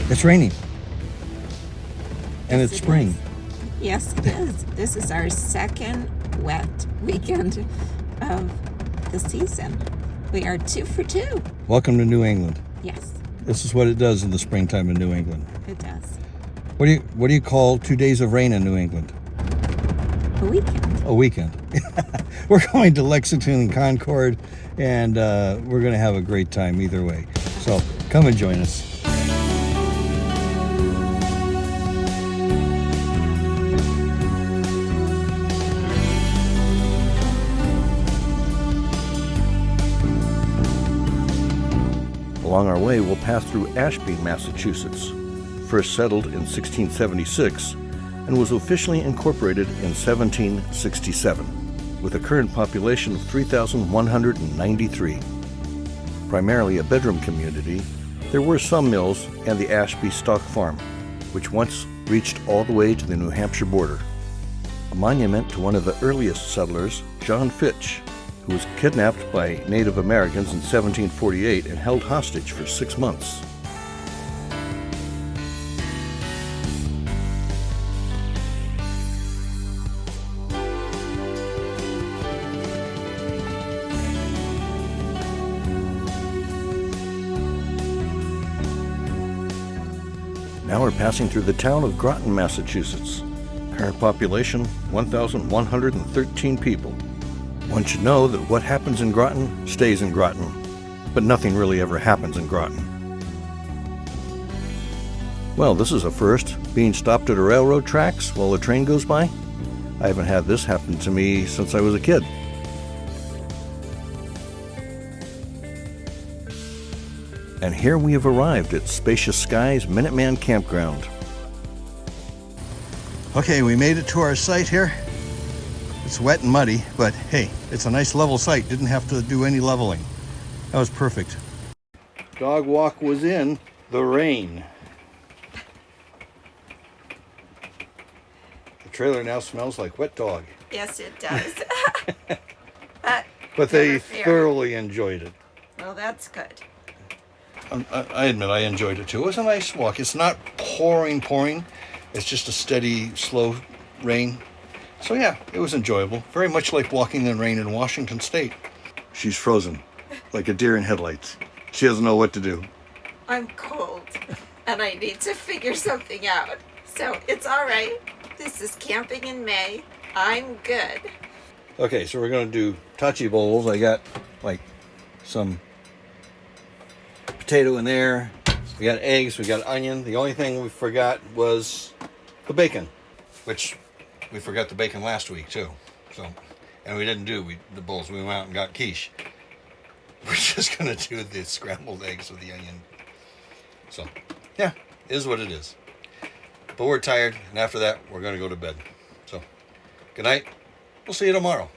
It's raining. And Yes, it's it spring. is. Yes, it is. This is our second wet weekend of the season. We are 2 for 2. Welcome to New England. Yes, This is what it does in the springtime in New England. it does. What do you call 2 days of rain in New England? A weekend. A weekend. We're going to Lexington and Concord, and we're going to have a great time either way. So come and join us. Along our way, we'll pass through Ashby, Massachusetts, first settled in 1676 and was officially incorporated in 1767, with a current population of 3,193. Primarily a bedroom community, there were some mills and the Ashby Stock Farm, which once reached all the way to the New Hampshire border. A monument to one of the earliest settlers, John Fitch, who was kidnapped by Native Americans in 1748 and held hostage for 6 months. Now we're passing through the town of Groton, Massachusetts. Current population, 1,113 people. One should know that what happens in Groton stays in Groton, but nothing really ever happens in Groton. Well, this is a first, being stopped at a railroad tracks while a train goes by. I haven't had this happen to me since I was a kid. And here we have arrived at Spacious Skies Minuteman Campground. Okay, we made it to our site here. It's wet and muddy, but hey, it's a nice level site. Didn't have to do any leveling. That was perfect. Dog walk was in the rain. The trailer now smells like wet dog. Yes, it does. But they never fear. thoroughly enjoyed it. Well, that's good. I admit I enjoyed it too. It was a nice walk. It's not pouring. It's just a steady, slow rain. So yeah, it was enjoyable. Very much like walking in rain in Washington State. She's frozen, like a deer in headlights. She doesn't know what to do. I'm cold, and I need to figure something out. So it's all right. This is camping in May. I'm good. Okay, so we're gonna do tachi bowls. I got like some potato in there. We got eggs, we got onion. The only thing we forgot was the bacon, which we forgot the bacon last week too. So, and we didn't do the bowls. We went out and got quiche. We're just gonna do the scrambled eggs with the onion. So, yeah, it is what it is. But we're tired, and after that, we're gonna go to bed. So, good night. We'll see you tomorrow.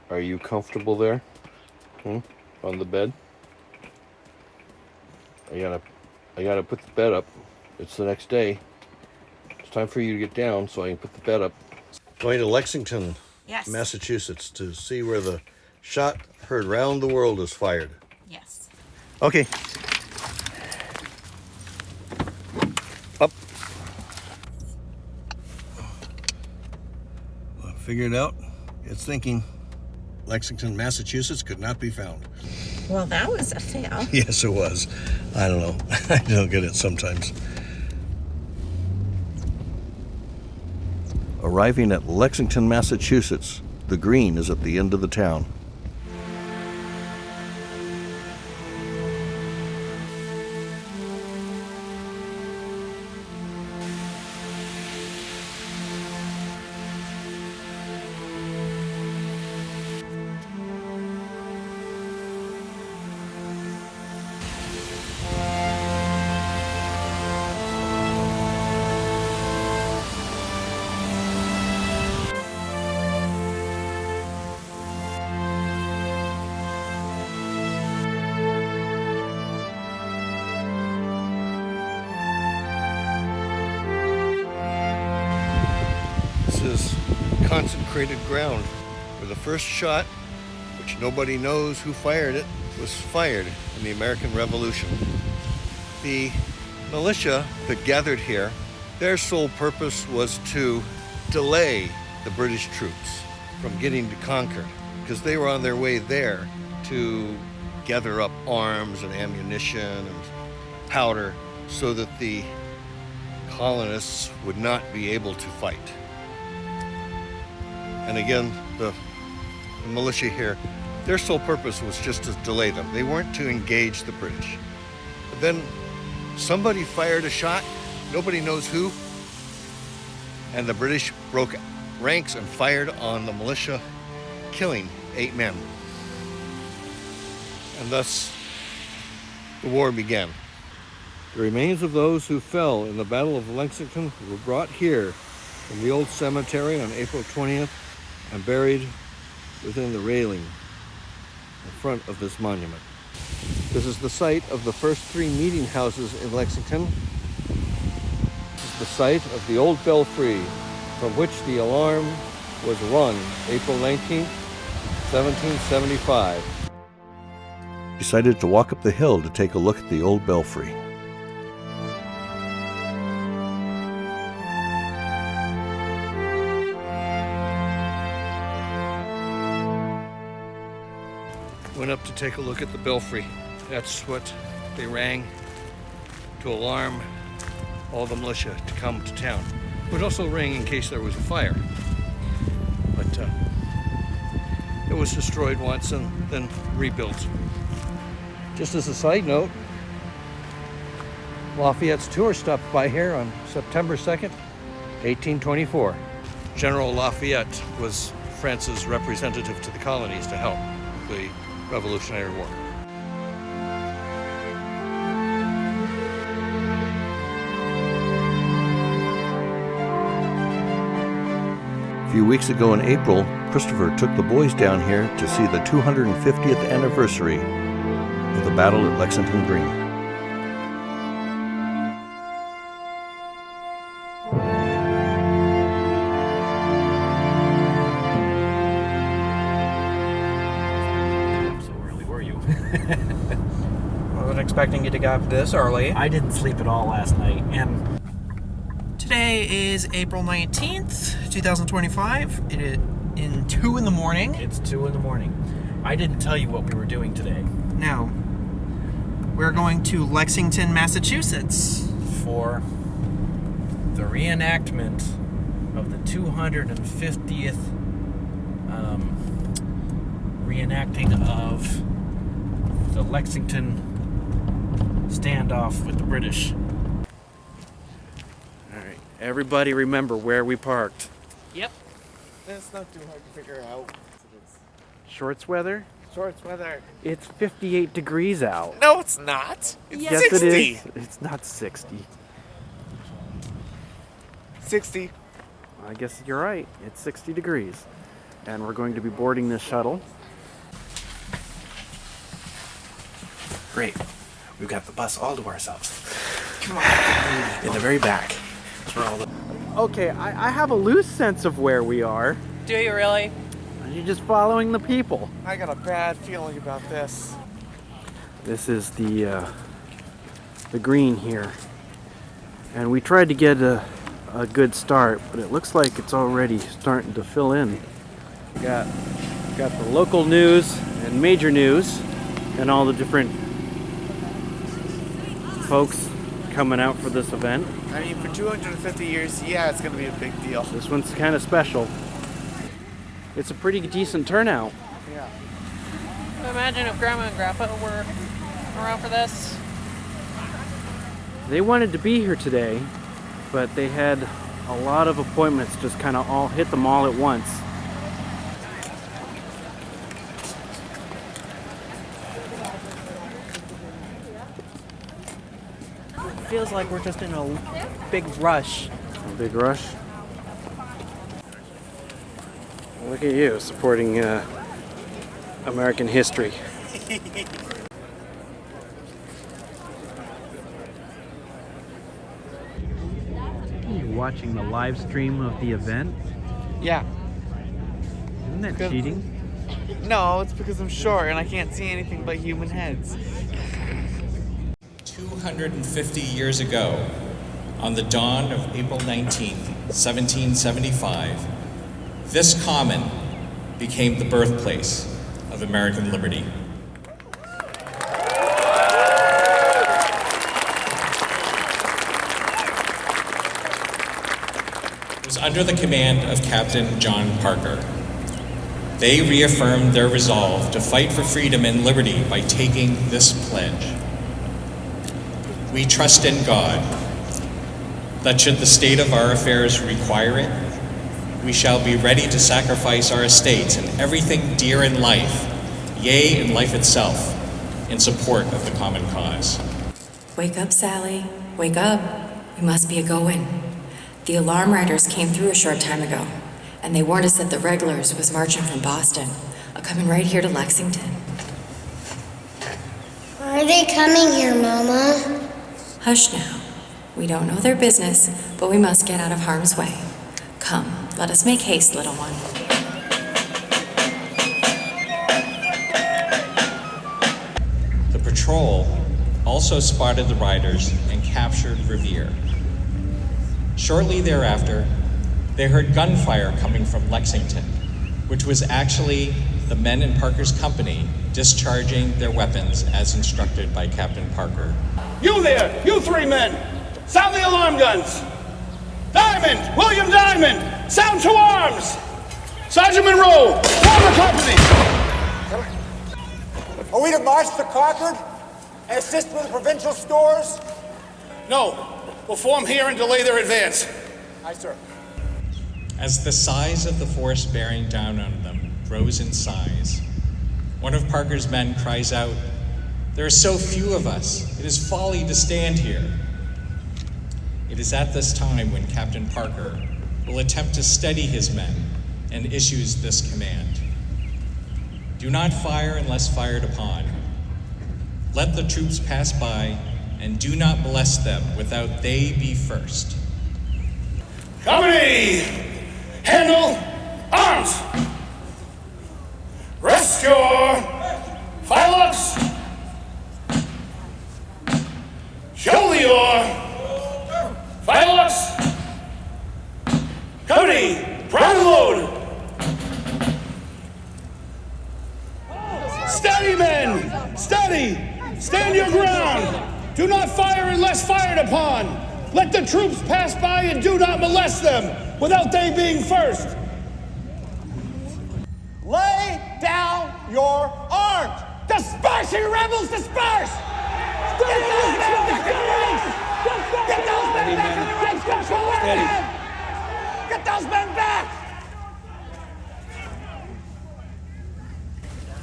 Are you comfortable there? On the bed? I gotta put the bed up. It's the next day. It's time for you to get down so I can put the bed up. Going to Lexington, Yes. Massachusetts to see where the shot heard round the world is fired. Yes. Okay. Up. Well, figured out. It's thinking Lexington, Massachusetts could not be found. Well, that was a fail. Yes, it was. I don't know. I don't get it sometimes. Arriving at Lexington, Massachusetts, the Green is at the end of the town. Is consecrated ground where the first shot, which nobody knows who fired it, was fired in the American Revolution. The militia that gathered here, their sole purpose was to delay the British troops from getting to Concord, because they were on their way there to gather up arms and ammunition and powder so that the colonists would not be able to fight. And again, the militia here, their sole purpose was just to delay them. They weren't to engage the British. But then somebody fired a shot, nobody knows who, and the British broke ranks and fired on the militia, killing 8 men. And thus, the war began. The remains of those who fell in the Battle of Lexington were brought here from the old cemetery on April 20th and buried within the railing in front of this monument. This is the site of the first 3 meeting houses in Lexington. This is the site of the old belfry from which the alarm was rung April 19th, 1775. Decided to walk up the hill to take a look at the old belfry. Went up to take a look at the belfry. That's what they rang to alarm all the militia to come to town. It would also ring in case there was a fire. But it was destroyed once and then rebuilt. Just as a side note, Lafayette's tour stopped by here on September 2nd, 1824. General Lafayette was France's representative to the colonies to help the Revolutionary War. A few weeks ago in April, Christopher took the boys down here to see the 250th anniversary of the battle at Lexington Green. So early were you? Wasn't expecting you to get up this early. I didn't sleep at all last night, and Today is April 19th, 2025. It is in 2 in the morning. it's 2 in the morning. I didn't tell you what we were doing today. Now, we're going to Lexington, Massachusetts. For the reenactment of the 250th reenacting of the Lexington standoff with the British. Alright, everybody remember where we parked. Yep. That's not too hard to figure out. Shorts weather? Shorts weather. It's 58 degrees out. No, it's not. It's Yes, 60. it is. It's not 60. 60. I guess you're right. It's 60 degrees. And we're going to be boarding this shuttle. Great. We've got the bus all to ourselves. Come on. In the very back. That's where all the... Okay, I have a loose sense of where we are. Do you really? You're just following the people. I got a bad feeling about this. This is the green here. And we tried to get a good start, but it looks like it's already starting to fill in. Got the local news and major news and all the different folks coming out for this event. I mean, for 250 years, yeah, it's going to be a big deal. This one's kind of special. It's a pretty decent turnout. Yeah. Imagine if Grandma and Grandpa were around for this. They wanted to be here today, but they had a lot of appointments just kind of all hit them all at once. It feels like we're just in a big rush. A big rush. Look at you supporting American history. You're watching the live stream of the event? Yeah. Isn't that Good. cheating? No, it's because I'm short and I can't see anything but human heads. 250 years ago, on the dawn of April 19th, 1775, this common became the birthplace of American liberty. It was under the command of Captain John Parker. They reaffirmed their resolve to fight for freedom and liberty by taking this pledge. We trust in God that should the state of our affairs require it, we shall be ready to sacrifice our estates and everything dear in life, yea, in life itself, in support of the common cause. Wake up, Sally. Wake up. We must be a-goin'. The alarm riders came through a short time ago, and they warned us that the regulars was marching from Boston, a-comin' right here to Lexington. Why are they coming here, Mama? Hush now. We don't know their business, but we must get out of harm's way. Come, let us make haste, little one. The patrol also spotted the riders and captured Revere. Shortly thereafter, they heard gunfire coming from Lexington, which was actually the men in Parker's company discharging their weapons as instructed by Captain Parker. You there, you three men, sound the alarm guns. Diamond, William Diamond, sound to arms. Sergeant Monroe, form the company. Are we to march to Concord and assist with the provincial stores? No, we'll form here and delay their advance. Aye, sir. As the size of the force bearing down on them grows in size, one of Parker's men cries out, "There are so few of us, it is folly to stand here." It is at this time when Captain Parker will attempt to steady his men and issues this command. Do not fire unless fired upon. Let the troops pass by and do not molest them without they be first. Company, handle arms. Rest your firelocks. Shoulder your firelocks. Company, prime and load. Steady, men! Steady! Stand your ground! Do not fire unless fired upon! Let the troops pass by and do not molest them without they being first! Lay down your arms! Disperse, you rebels, disperse! Get those men back in the ranks! Get those men back in the ranks! Control them! Get those men back!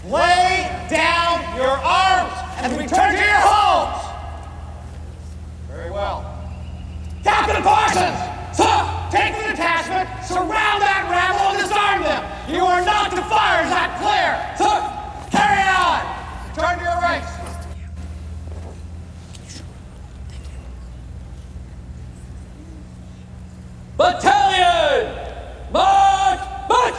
Lay down your arms and return to your homes! Very well. Captain Parsons! Sir! Take the detachment, surround that rabble, and disarm them! You are not to fire, is that clear? Sir! Carry on! Return to your ranks! Battalion! March! March!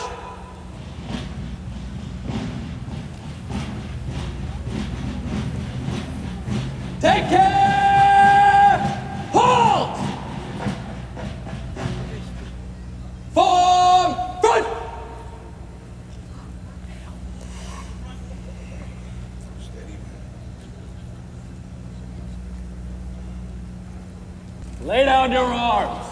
Take care! Halt! Form front! Lay down your arms.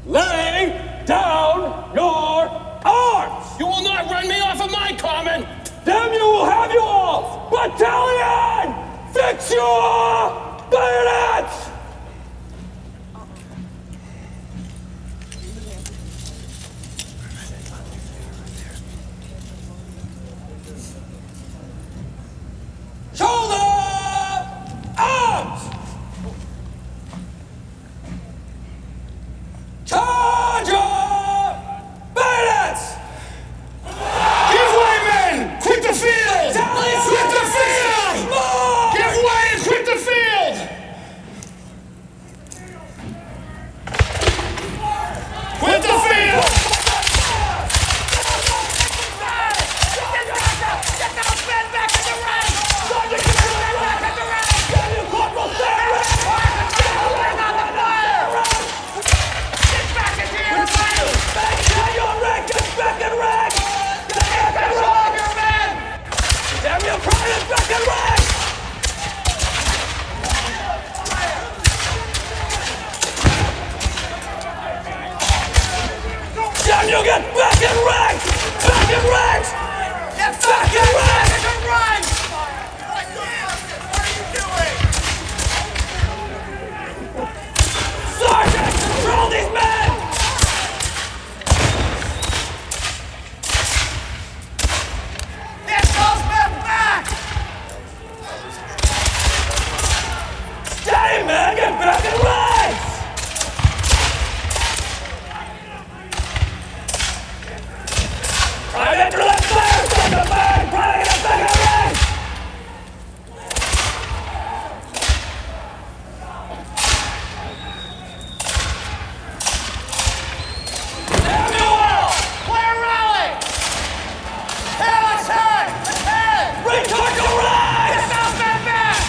Lay down your arms! You will not run me off of my common! Damn you, will have you all! Battalion! Fix your bayonets! Shoulder! Arms! Charge! Get back and ranks! Damn you, get back in ranks! Back in ranks! Get back in ranks! What are you doing? Sergeant, control these men! Get those men back! Steady, man! Get back in ranks! Private to the fire! Stop the fire! Private, get back in ranks! Damn you all! Clear rally! Here, let's head! Let's head! Return to ranks! Get those men back!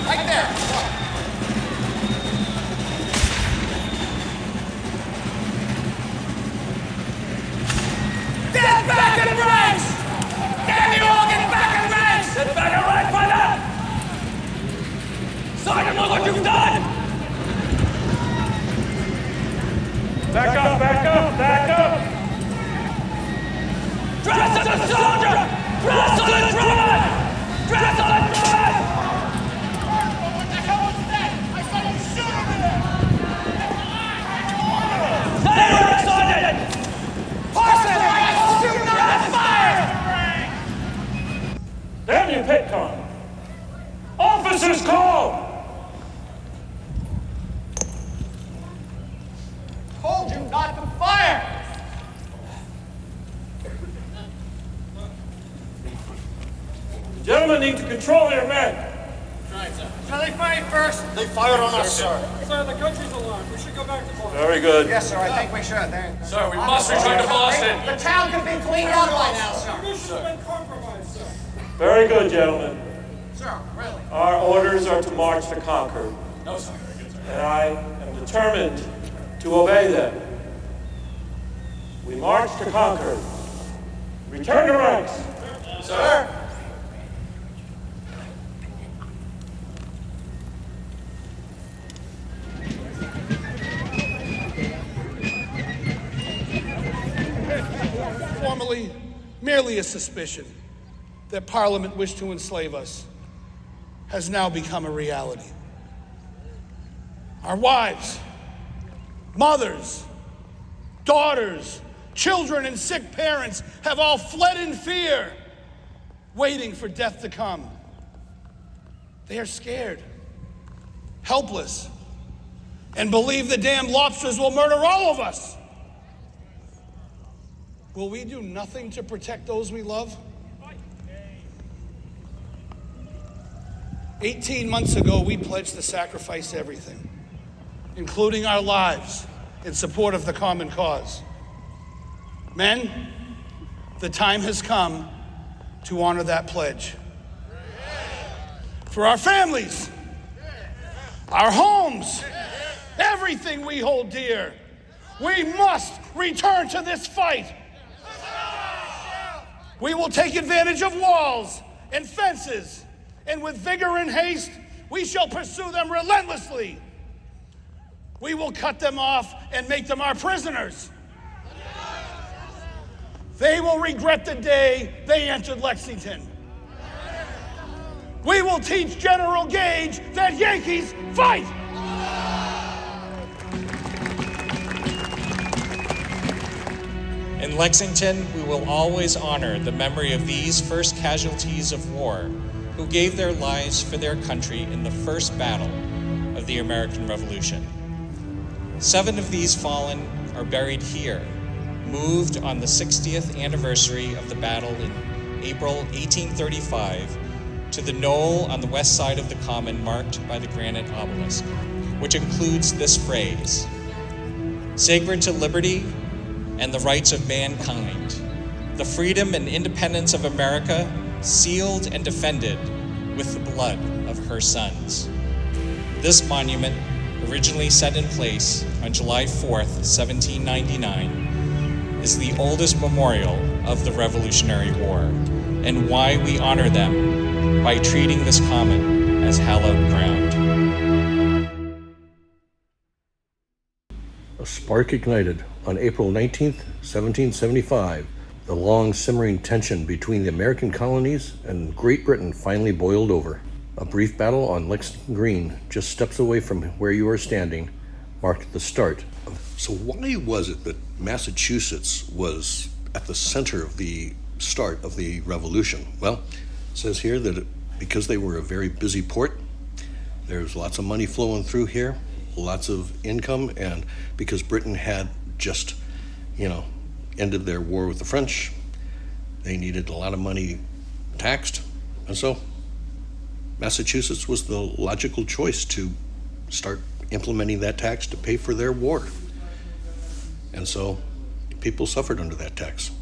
Right there. Get back in ranks! Damn you all, get back in ranks! Get back in ranks, Private! Sergeant, look what you've done! Back up, back up, back up! Dress as a soldier! Dress on the drive! Dress on the drive! What the hell was that? I saw him shoot over there! Stay where Sergeant! Parsons, shoot not fire! Damn you, Pitcom! Officers call! Told you not to fire! Gentlemen need to control your men. Shall they fire first? They fired on us, sir. Sir, the country's alarmed. We should go back to Boston. Very good. Yes, sir, I think we should. Sir, we must return to Boston. The town could be cleaned up by now, sir. Mission has been compromised, sir. Very good, gentlemen. Sir, really? Our orders are to march to Concord. No, sir. And I am determined to obey them. We march to Concord. Return to ranks. Sir. Formerly merely a suspicion that Parliament wished to enslave us has now become a reality. Our wives, mothers, daughters, children, and sick parents have all fled in fear, waiting for death to come. They are scared, helpless, and believe the damn lobsters will murder all of us. Will we do nothing to protect those we love? 18 months ago, we pledged to sacrifice everything, including our lives, in support of the common cause. Men, the time has come to honor that pledge. For our families, our homes, everything we hold dear, we must return to this fight. We will take advantage of walls and fences, and with vigor and haste, we shall pursue them relentlessly. We will cut them off and make them our prisoners. They will regret the day they entered Lexington. We will teach General Gage that Yankees fight! In Lexington, we will always honor the memory of these first casualties of war who gave their lives for their country in the first battle of the American Revolution. 7 of these fallen are buried here, moved on the 60th anniversary of the battle in April 1835 to the knoll on the west side of the common marked by the granite obelisk, which includes this phrase, "Sacred to liberty and the rights of mankind, the freedom and independence of America sealed and defended with the blood of her sons." This monument, originally set in place on July 4th, 1799, is the oldest memorial of the Revolutionary War, and why we honor them by treating this common as hallowed ground. A spark ignited on April 19th, 1775. The long simmering tension between the American colonies and Great Britain finally boiled over. A brief battle on Lexington Green, just steps away from where you are standing, marked the start. So why was it that Massachusetts was at the center of the start of the Revolution? Well, it says here that because they were a very busy port, there's lots of money flowing through here, lots of income, and because Britain had just, ended their war with the French, they needed a lot of money taxed, and so Massachusetts was the logical choice to start implementing that tax to pay for their war. And so people suffered under that tax.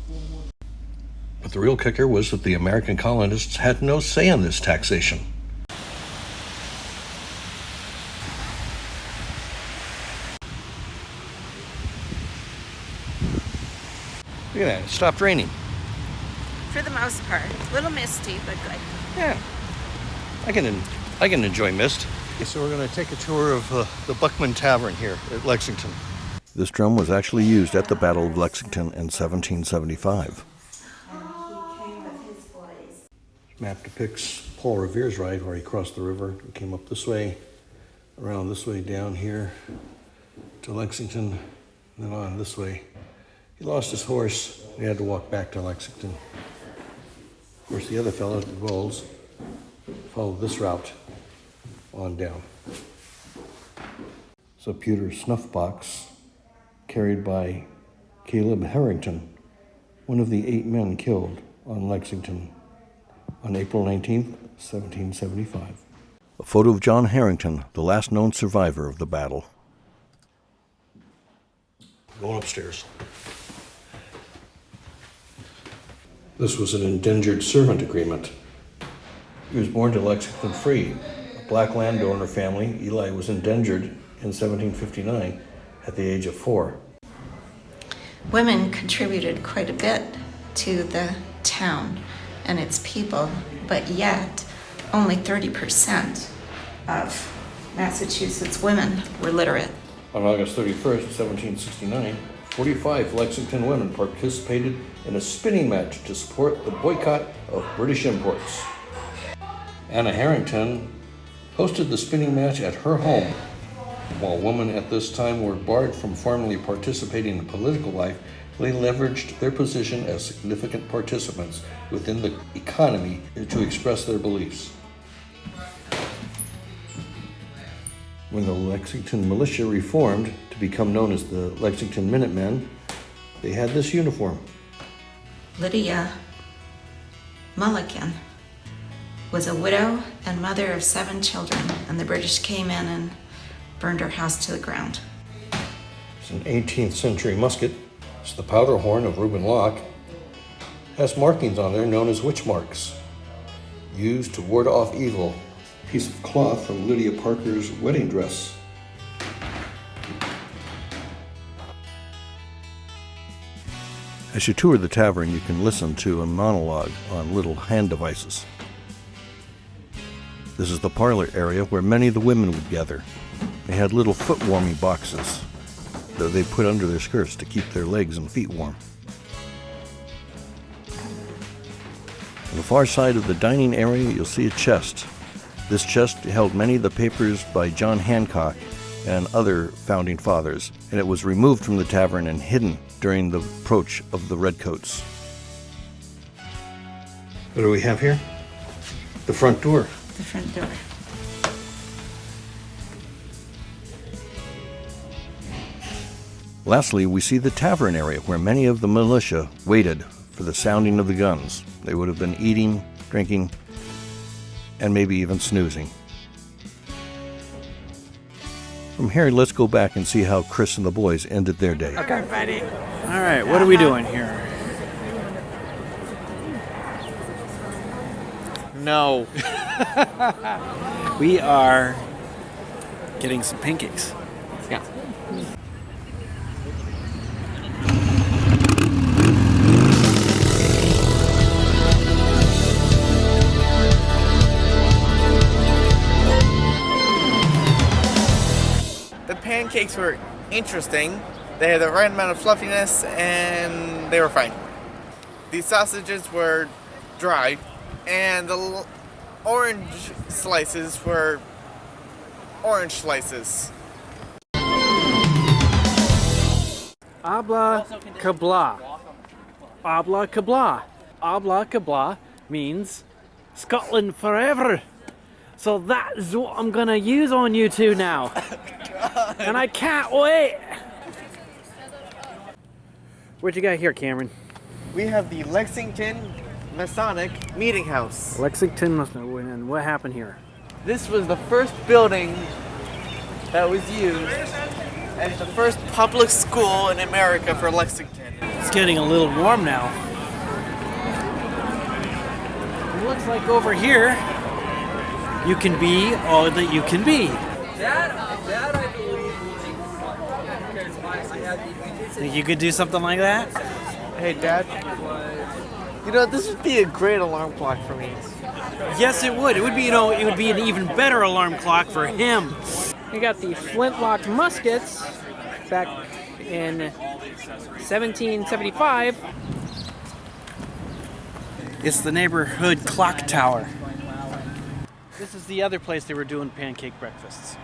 But the real kicker was that the American colonists had no say in this taxation. Look at that, it stopped raining. For the most part. A little misty, but good. Yeah, I can enjoy mist. Okay, so we're going to take a tour of the Buckman Tavern here at Lexington. This drum was actually used at the Battle of Lexington in 1775. This map depicts Paul Revere's ride where he crossed the river. He came up this way, around this way, down here to Lexington, and then on this way. He lost his horse. He had to walk back to Lexington. Of course, the other fellow, the Bowles, followed this route on down. It's a pewter snuff box carried by Caleb Harrington, one of the 8 men killed on Lexington on April 19th, 1775. A photo of John Harrington, the last known survivor of the battle. Going upstairs. This was an indentured servant agreement. He was born to Lexington free. A black landowner family, Eli was indentured in 1759 at the age of 4. Women contributed quite a bit to the town and its people, but yet only 30% of Massachusetts women were literate. On August 31st, 1769, 45 Lexington women participated in a spinning match to support the boycott of British imports. Anna Harrington hosted the spinning match at her home. While women at this time were barred from formally participating in political life, they leveraged their position as significant participants within the economy to express their beliefs. When the Lexington militia reformed to become known as the Lexington Minutemen, they had this uniform. Lydia Mulligan was a widow and mother of 7 children, and the British came in and burned her house to the ground. It's an 18th century musket. It's the powder horn of Reuben Locke. It has markings on there known as witch marks, used to ward off evil. A piece of cloth from Lydia Parker's wedding dress. As you tour the tavern, you can listen to a monologue on little hand devices. This is the parlor area where many of the women would gather. They had little foot warming boxes that they put under their skirts to keep their legs and feet warm. On the far side of the dining area, you'll see a chest. This chest held many of the papers by John Hancock and other founding fathers, and it was removed from the tavern and hidden during the approach of the Redcoats. What do we have here? The front door. The front door. Lastly, we see the tavern area where many of the militia waited for the sounding of the guns. They would have been eating, drinking, and maybe even snoozing. From here, let's go back and see how Chris and the boys ended their day. Okay, buddy. All right, what are we doing here? No. We are getting some pancakes. Yeah. pancakes were interesting. They had the right amount of fluffiness, and they were fine. These sausages were dry, and the orange slices were orange slices. Abla kabla. Abla kabla. Abla kabla means Scotland forever. So that is what I'm gonna use on you two now. And I can't wait. What you got here, Cameron? We have the Lexington Masonic Meeting House. Lexington, and what happened here? This was the first building that was used as the first public school in America for Lexington. It's getting a little warm now. It looks like over here, you can be all that you can be. Dad, I believe. Think you could do something like that? Hey, Dad. You know, this would be a great alarm clock for me. Yes, it would. It would be, it would be an even better alarm clock for him. We got the flintlock muskets back in 1775. It's the neighborhood clock tower. This is the other place they were doing pancake breakfasts.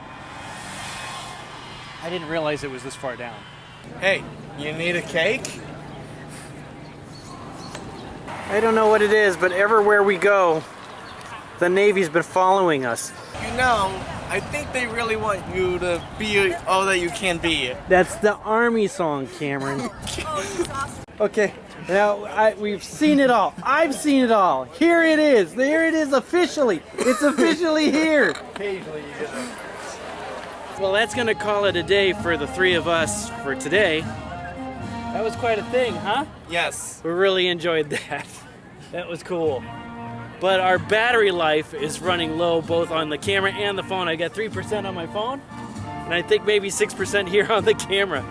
I didn't realize it was this far down. Hey, you need a cake? I don't know what it is, but everywhere we go, the Navy's been following us. You know, I think they really want you to be all that you can be. That's the Army song, Cameron. Okay, now we've seen it all. I've seen it all. Here it is. There it is officially. It's officially here. Occasionally you get it. Well, that's going to call it a day for the three of us for today. That was quite a thing, huh? Yes. We really enjoyed that. That was cool. But our battery life is running low both on the camera and the phone. I got 3% on my phone, and I think maybe 6% here on the camera.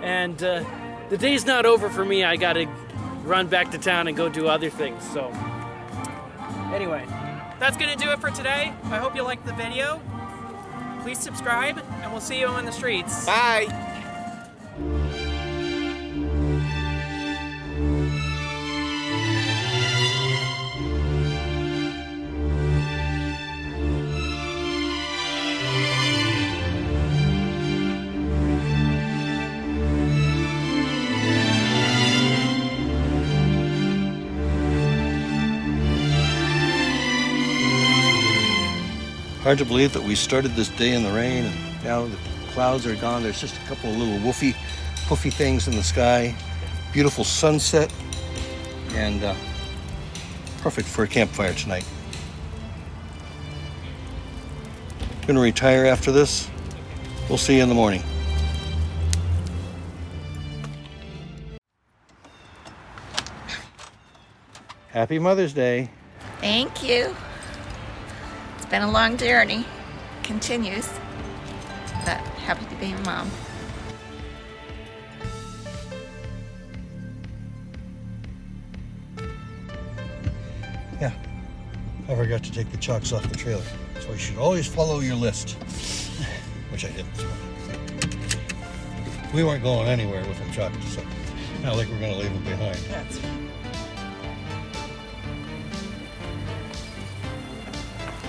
And the day's not over for me. I got to run back to town and go do other things. So, anyway. That's going to do it for today. I hope you liked the video. Please subscribe, and we'll see you on the streets. Bye. Hard to believe that we started this day in the rain and now the clouds are gone. There's just a couple of little woofy things in the sky. Beautiful sunset and perfect for a campfire tonight. Gonna retire after this. We'll see you in the morning. Happy Mother's Day. Thank you. It's been a long journey. Continues. But happy to be a mom. Yeah, I forgot to take the chocks off the trailer. So you should always follow your list. Which I didn't. So. We weren't going anywhere with them chocks, so not like we're gonna leave them behind. That's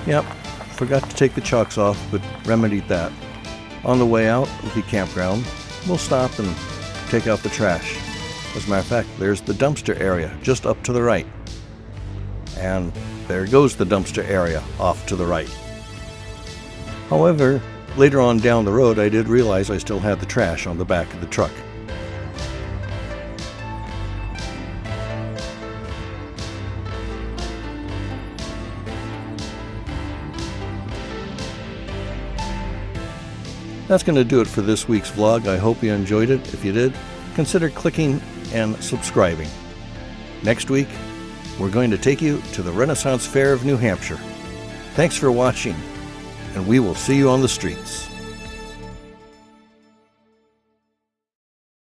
Yep, forgot to take the chocks off, but remedied that. On the way out of the campground, we'll stop and take out the trash. As a matter of fact, there's the dumpster area just up to the right. And there goes the dumpster area off to the right. However, later on down the road, I did realize I still had the trash on the back of the truck. That's going to do it for this week's vlog. I hope you enjoyed it. If you did, consider clicking and subscribing. Next week, we're going to take you to the Renaissance Fair of New Hampshire. Thanks for watching, and we will see you on the streets.